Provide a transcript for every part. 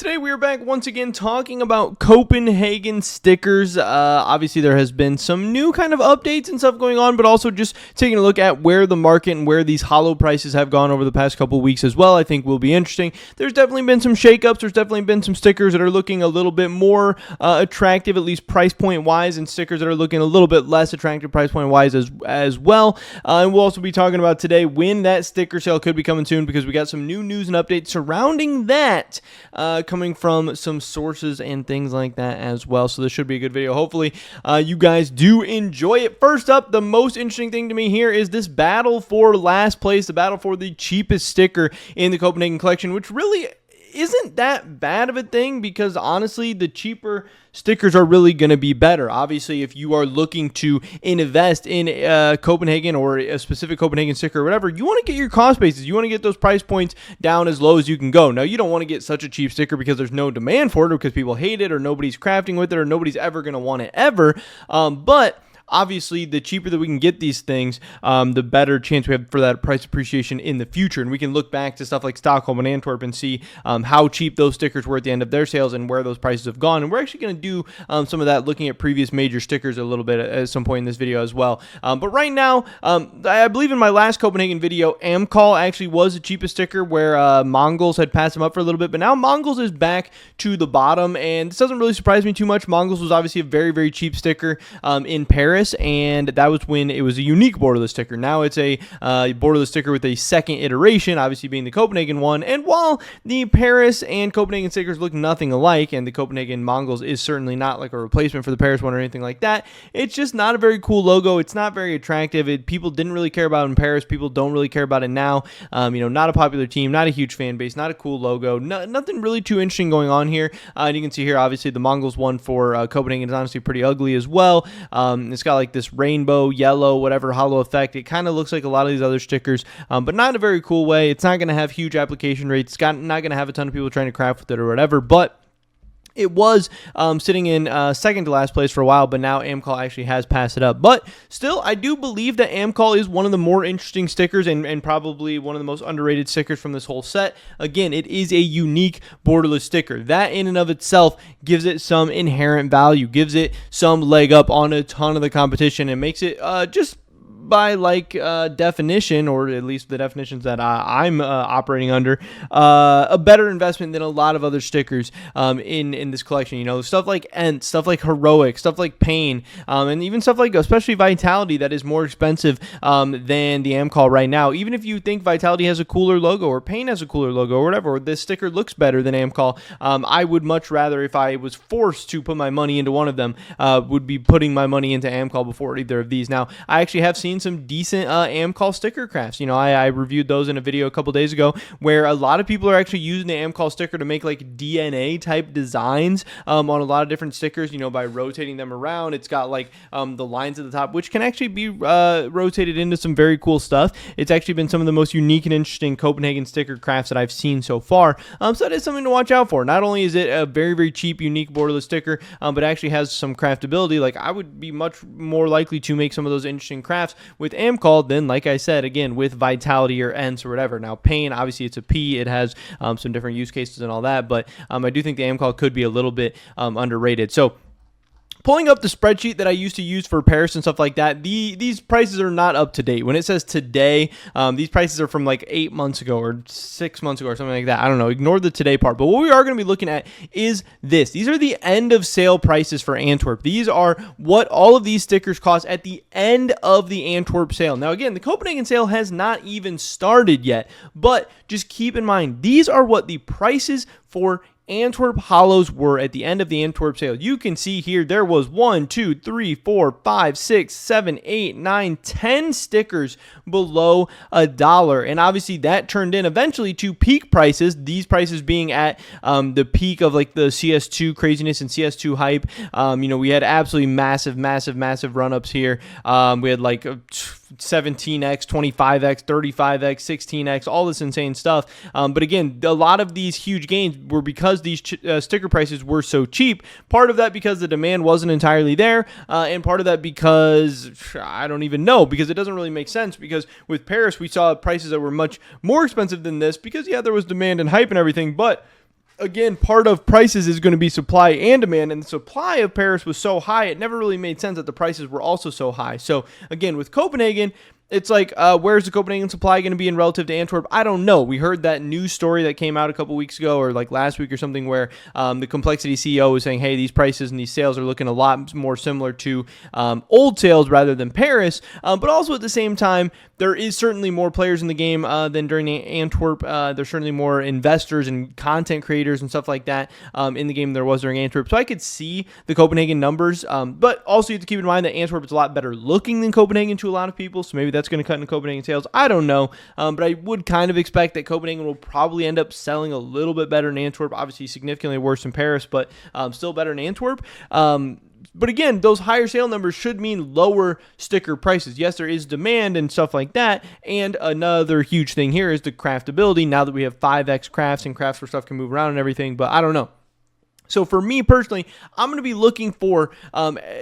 Today we are back once again talking about Copenhagen stickers. Obviously there has been some new kind of updates and stuff going on, but also just taking a look at where the market and where these holo prices have gone over the past couple of weeks as well. I think will be interesting. There's definitely been some shakeups. There's definitely been some stickers that are looking a little bit more attractive, at least price point wise, and stickers that are looking a little bit less attractive price point wise as well. And we'll also be talking about today when that sticker sale could be coming soon, because we got some new news and updates surrounding that. Coming from some sources and things like that as well. So this should be a good video. Hopefully you guys do enjoy it. First up, the most interesting thing to me here is this battle for last place, the battle for the cheapest sticker in the Copenhagen collection, which really isn't that bad of a thing, because honestly the cheaper stickers are really going to be better. Obviously, if you are looking to invest in Copenhagen or a specific Copenhagen sticker or whatever, you want to get your cost bases. You want to get those price points down as low as you can go. Now, you don't want to get such a cheap sticker because there's no demand for it, or because people hate it, or nobody's crafting with it, or nobody's ever going to want it ever. But obviously, the cheaper that we can get these things, the better chance we have for that price appreciation in the future. And we can look back to stuff like Stockholm and Antwerp and see how cheap those stickers were at the end of their sales and where those prices have gone. And we're actually going to do some of that, looking at previous major stickers a little bit at some point in this video as well. But right now, I believe in my last Copenhagen video, Amcal actually was the cheapest sticker, where Mongols had passed them up for a little bit. But now Mongols is back to the bottom, and this doesn't really surprise me too much. Mongols was obviously a very, very cheap sticker in Paris, and that was when it was a unique borderless sticker. Now it's a borderless sticker with a second iteration, obviously being the Copenhagen one. And while the Paris and Copenhagen stickers look nothing alike, and the Copenhagen Mongols is certainly not like a replacement for the Paris one or anything like that, it's just not a very cool logo. It's not very attractive. People didn't really care about it in Paris. People don't really care about it now. Not a popular team, not a huge fan base, not a cool logo, nothing really too interesting going on here. And you can see here, obviously the Mongols one for Copenhagen is honestly pretty ugly as well. It's got like this rainbow, yellow, whatever holo effect. It kind of looks like a lot of these other stickers, but not in a very cool way. It's not going to have huge application rates. It's not going to have a ton of people trying to craft with it or whatever, but it was sitting in second to last place for a while, but now Amcal actually has passed it up. But still, I do believe that Amcal is one of the more interesting stickers, and probably one of the most underrated stickers from this whole set. Again, it is a unique borderless sticker. That in and of itself gives it some inherent value, gives it some leg up on a ton of the competition, and makes it just by definition, or at least the definitions that I'm operating under, a better investment than a lot of other stickers in this collection. Stuff like Ent, stuff like Heroic, stuff like Pain, and even stuff like especially Vitality that is more expensive than the Amcal right now. Even if you think Vitality has a cooler logo, or Pain has a cooler logo, or whatever, or this sticker looks better than Amcal, I would much rather, if I was forced to put my money into one of them, would be putting my money into Amcal before either of these. Now, I actually have seen some decent Amcal sticker crafts. I reviewed those in a video a couple days ago, where a lot of people are actually using the Amcal sticker to make like DNA type designs on a lot of different stickers, by rotating them around. It's got like the lines at the top, which can actually be rotated into some very cool stuff. It's actually been some of the most unique and interesting Copenhagen sticker crafts that I've seen so far. So that is something to watch out for. Not only is it a very, very cheap, unique borderless sticker, but actually has some craftability. Like, I would be much more likely to make some of those interesting crafts with Amcal than, like I said, again, with Vitality or Ents or whatever. Now, Pain, obviously it's a P. It has some different use cases and all that, but I do think the Amcal could be a little bit underrated. So, pulling up the spreadsheet that I used to use for Paris and stuff like that, these prices are not up to date. When it says today, these prices are from like 8 months ago or 6 months ago or something like that. I don't know. Ignore the today part. But what we are going to be looking at is this. These are the end of sale prices for Antwerp. These are what all of these stickers cost at the end of the Antwerp sale. Now, again, the Copenhagen sale has not even started yet, but just keep in mind, these are what the prices for Antwerp holos were at the end of the Antwerp sale. You can see here there was 1, 2, 3, 4, 5, 6, 7, 8, 9, 10 stickers below $1, and obviously that turned in eventually to peak prices. These prices being at the peak of like the CS2 craziness and CS2 hype. We had absolutely massive run-ups here. We had like 17x, 25x, 35x, 16x, all this insane stuff. But again, a lot of these huge gains were because these sticker prices were so cheap. Part of that because the demand wasn't entirely there, and part of that because I don't even know, because it doesn't really make sense, because with Paris we saw prices that were much more expensive than this because, yeah, there was demand and hype and everything, but again, part of prices is going to be supply and demand, and the supply of Paris was so high, it never really made sense that the prices were also so high. So again, with Copenhagen, it's like, where's the Copenhagen supply going to be in relative to Antwerp? I don't know. We heard that news story that came out a couple weeks ago, or like last week or something, where the Complexity CEO was saying, hey, these prices and these sales are looking a lot more similar to old sales rather than Paris. But also at the same time, there is certainly more players in the game than during Antwerp. There's certainly more investors and content creators and stuff like that in the game than there was during Antwerp. So I could see the Copenhagen numbers, but also you have to keep in mind that Antwerp is a lot better looking than Copenhagen to a lot of people. So maybe that's going to cut into Copenhagen sales. I don't know, but I would kind of expect that Copenhagen will probably end up selling a little bit better than Antwerp. Obviously, significantly worse than Paris, but still better than Antwerp. But again, those higher sale numbers should mean lower sticker prices. Yes, there is demand and stuff like that. And another huge thing here is the craftability. Now that we have 5X crafts and crafts where stuff can move around and everything, but I don't know. So for me personally, I'm going to be looking for,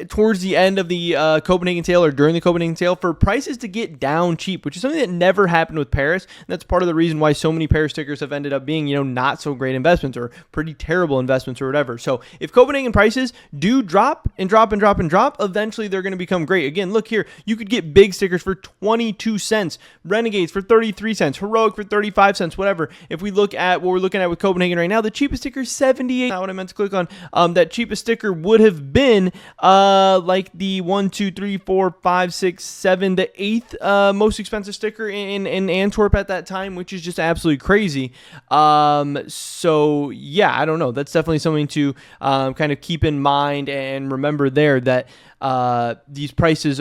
towards the end of the Copenhagen Sale or during the Copenhagen Sale, for prices to get down cheap, which is something that never happened with Paris. And that's part of the reason why so many Paris stickers have ended up being, not so great investments or pretty terrible investments or whatever. So if Copenhagen prices do drop and drop and drop and drop, eventually they're going to become great. Again, look here, you could get big stickers for 22 cents, Renegades for 33 cents, Heroic for 35 cents, whatever. If we look at what we're looking at with Copenhagen right now, the cheapest sticker is 78. Not what I meant to click on. That cheapest sticker would have been like the 1, 2, 3, 4, 5, 6, 7, the 8th most expensive sticker in Antwerp at that time, which is just absolutely crazy. So yeah, I don't know. That's definitely something to kind of keep in mind and remember there, that these prices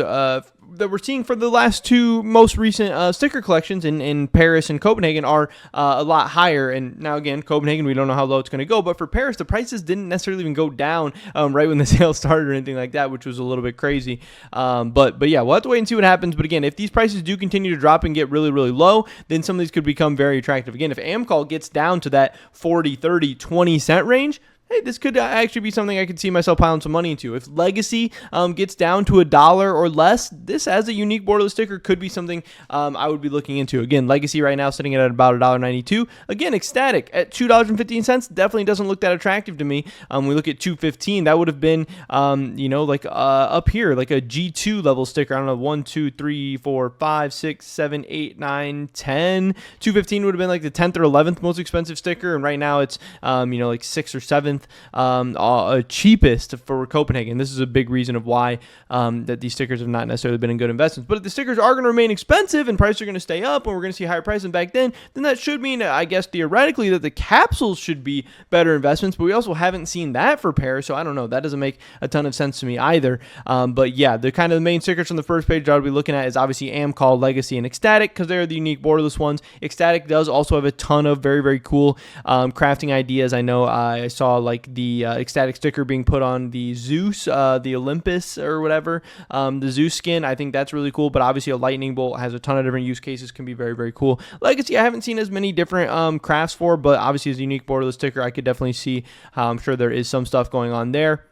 that we're seeing for the last two most recent sticker collections in Paris and Copenhagen are a lot higher. And now again, Copenhagen, we don't know how low it's going to go, but for Paris, the prices didn't necessarily even go down right when the sale started or anything like that, which was a little bit crazy. But yeah, we'll have to wait and see what happens. But again, if these prices do continue to drop and get really, really low, then some of these could become very attractive. Again, if Amcol gets down to that 40, 30, 20 cent range, hey, this could actually be something I could see myself piling some money into. If Legacy gets down to $1 or less, this as a unique borderless sticker could be something I would be looking into. Again, Legacy right now sitting at about $1.92. Again, Ecstatic at $2.15 definitely doesn't look that attractive to me. We look at $2.15, that would have been, like up here, like a G2 level sticker. I don't know, 1, 2, 3, 4, 5, 6, 7, 8, 9, 10. $2.15 would have been like the 10th or 11th most expensive sticker, and right now it's, like 6th or 7th. Cheapest for Copenhagen. This is a big reason of why that these stickers have not necessarily been in good investments. But if the stickers are going to remain expensive and prices are going to stay up and we're going to see higher prices than back then that should mean, I guess, theoretically, that the capsules should be better investments. But we also haven't seen that for Paris, so I don't know. That doesn't make a ton of sense to me either. But yeah, the kind of the main stickers on the first page that I'll be looking at is obviously Amcol, Legacy, and Ecstatic, because they're the unique borderless ones. Ecstatic does also have a ton of very, very cool crafting ideas. I know I saw like the Ecstatic sticker being put on the Zeus, the Olympus or whatever, the Zeus skin. I think that's really cool, but obviously a lightning bolt has a ton of different use cases, can be very, very cool. Legacy, I haven't seen as many different crafts for, but obviously as a unique borderless sticker, I could definitely see how I'm sure there is some stuff going on there.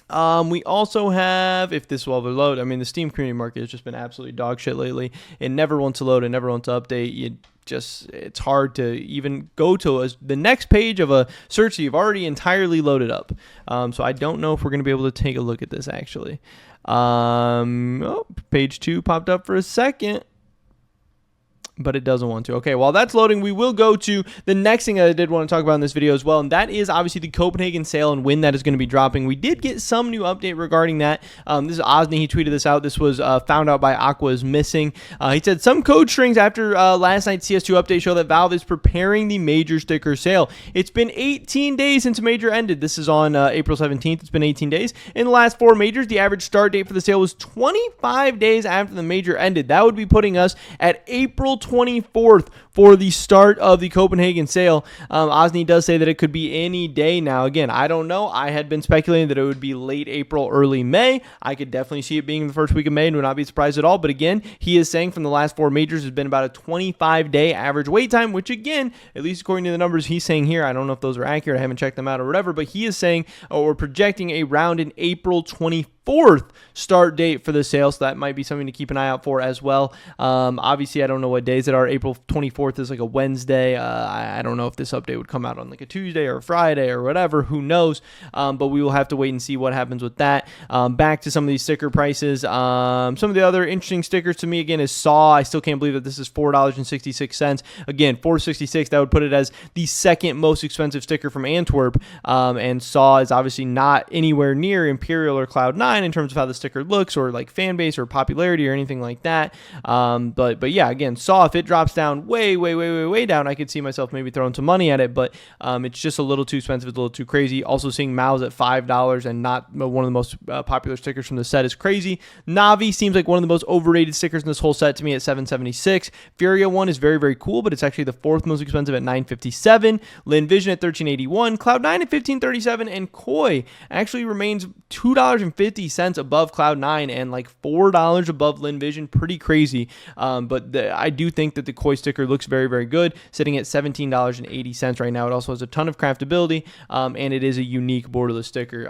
We also have, if this will ever load, I mean, the Steam community market has just been absolutely dog shit lately. It never wants to load, it never wants to update. It's hard to even go to the next page of a search that you've already entirely loaded up. So I don't know if we're going to be able to take a look at this actually. Page 2 popped up for a second, but it doesn't want to. Okay, while that's loading, we will go to the next thing that I did want to talk about in this video as well, and that is obviously the Copenhagen Sale and when that is going to be dropping. We did get some new update regarding that. This is Osni. He tweeted this out. This was found out by Aqua is missing. He said some code strings after last night's CS2 update show that Valve is preparing the major sticker sale. It's been 18 days since major ended. This is on April 17th. It's been 18 days. In the last 4 majors, the average start date for the sale was 25 days after the major ended. That would be putting us at April 24th for the start of the Copenhagen Sale. Osni does say that it could be any day now. Again, I don't know. I had been speculating that it would be late April, early May. I could definitely see it being the first week of May and would not be surprised at all. But again, he is saying from the last 4 majors has been about a 25-day average wait time, which again, at least according to the numbers he's saying here, I don't know if those are accurate. I haven't checked them out or whatever, but he is saying or projecting a round in April 24th 24th start date for the sale, so that might be something to keep an eye out for as well. Obviously, I don't know what days it are. April 24th is like a Wednesday. I don't know if this update would come out on like a Tuesday or a Friday or whatever. Who knows? But we will have to wait and see what happens with that. Back to some of these sticker prices. Some of the other interesting stickers to me, again, is Saw. I still can't believe that this is $4.66. Again, $4.66. That would put it as the second most expensive sticker from Antwerp. And Saw is obviously not anywhere near Imperial or Cloud9 in terms of how the sticker looks or like fan base or popularity or anything like that. But yeah, again, Saw, if it drops down way down, I could see myself maybe throwing some money at it, but it's just a little too expensive. It's a little too crazy. Also seeing Mao's at $5 and not one of the most popular stickers from the set is crazy. Navi seems like one of the most overrated stickers in this whole set to me at $7.76. Furia 1 is very cool, but it's actually the fourth most expensive at $9.57. Lin Vision at $13.81. Cloud9 at $15.37, and Koi actually remains $2.50 above Cloud9 and like $4 above Lin Vision. Pretty crazy. But I do think that the Koi sticker looks very good, sitting at $17.80 right now. It also has a ton of craftability, and it is a unique borderless sticker.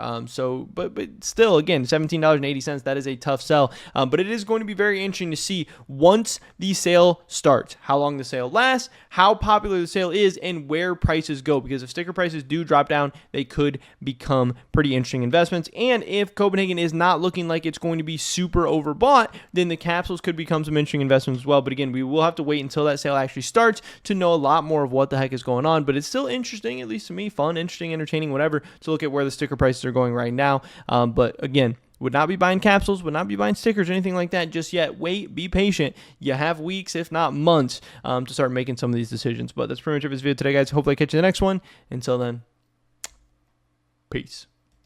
But still, again, $17.80, that is a tough sell. But it is going to be very interesting to see once the sale starts, how long the sale lasts, how popular the sale is, and where prices go. Because if sticker prices do drop down, they could become pretty interesting investments. And if Copenhagen is not looking like it's going to be super overbought, then the capsules could become some interesting investments as well. But again, we will have to wait until that sale actually starts to know a lot more of what the heck is going on. But it's still interesting, at least to me, fun, interesting, entertaining, whatever, to look at where the sticker prices are going right now. But again, would not be buying capsules, would not be buying stickers or anything like that just yet. Wait, be patient. You have weeks, if not months, to start making some of these decisions. But that's pretty much it for this video today, guys. Hopefully I catch you in the next one. Until then, peace.